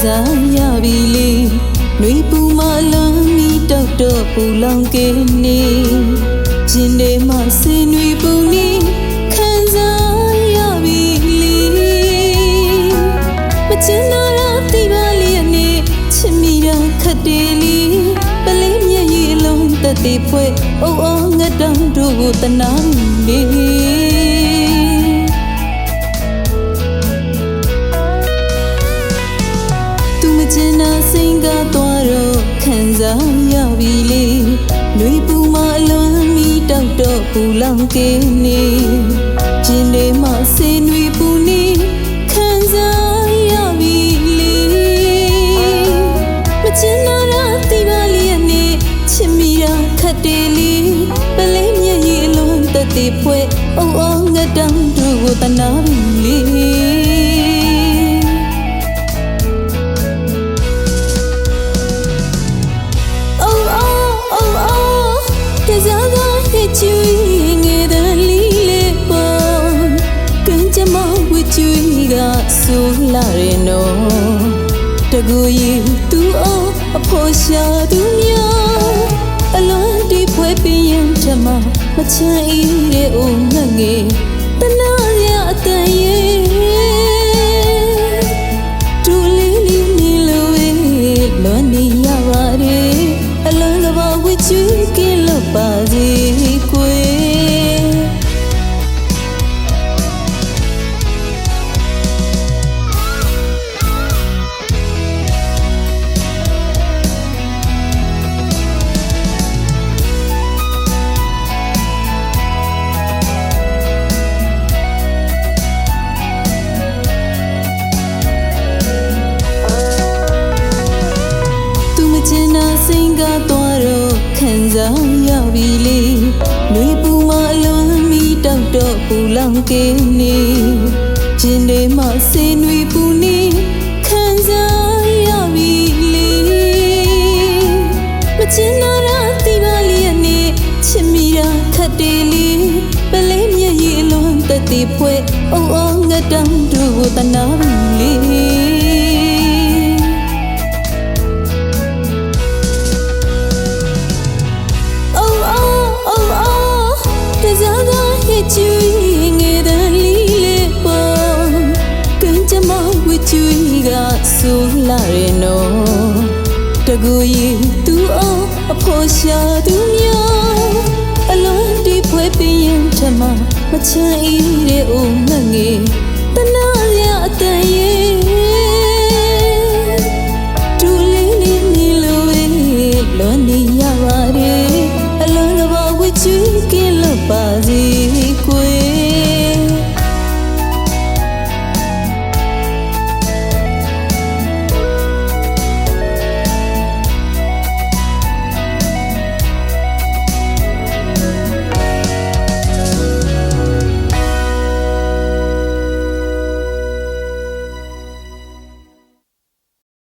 စားရပြီလေနှွေပူမလွန်မီတောက်တော့ပူလောင်ကင်းနေရှင်နေမစင်နှွေပူနေခံစားရပြီလေမချင်တော့တိပါလေနဲ့ချစ်မိတာခတ်တယ်လေပလေးမျက်ရည်လုံးတက်သေးဖွဲအိုးအော်ငတ်တောင်တို့ကိုတနာနေကျင်နာစိန်ကတော့ခံစားရပြီလေနှွေပူမအလွန်မီတောက်တော့ပူလောင်ကင်းနေကျင်နေမစေနှွေပူနေခံစားရပြီလေမကျင်နာတိပါလေနဲ့ချစ်မိတာခတ်တယ်လေပလေးမျက်ရည်အလွန်တက်သေးဖွဲအိုးအော်ငတ်တောင်တို့ကိုတနာပြီလေကျွေးငယ်တဲ့လီလေးပေါ်ကံကြမဝစ်ကျွေးကဆိုလာရင်တော့တကူရင်သူအောင်အဖို့ရှာသူများအလွန်ဒီဖွဲပင်ရင်ထမမချမ်းဤတဲ့ဦးငငယ်တနာရအတန်ရဲ့ဒူလေးလေးနေလို့လွန်နေရပါတယ်အလွန်ကဘာဝစ်ကျွေးကင်းလို့ပါစေကျင်နာစိန်ကတော့ခံစားရပြီလေနှွေပူမအလွန်မီတောက်တော့ပူလောင်ကင်းနေကျင်နေမစေနှွေပူနေခံစားရပြီလေမကျင်နာတိပါလေနဲ့ချစ်မိတာခတ်တယ်လေပလေးမျက်ရည်အလွန်တက်သေးဖွဲအိုးအော်ငတ်တောင်တို့ကိုတနာပြီလေကျွေးငယ်တဲ့လီလေးပေါ်ကံကြမဝစ်ကျွေးကဆိုလာရင်တော့တကူရင်သူအောင်အဖို့ရှာသူများအလွန်ဒီဖွဲပင်ရင်ထမမချမ်းဤတဲ့ဦးငငယ်တနာရအတန်ရဲ့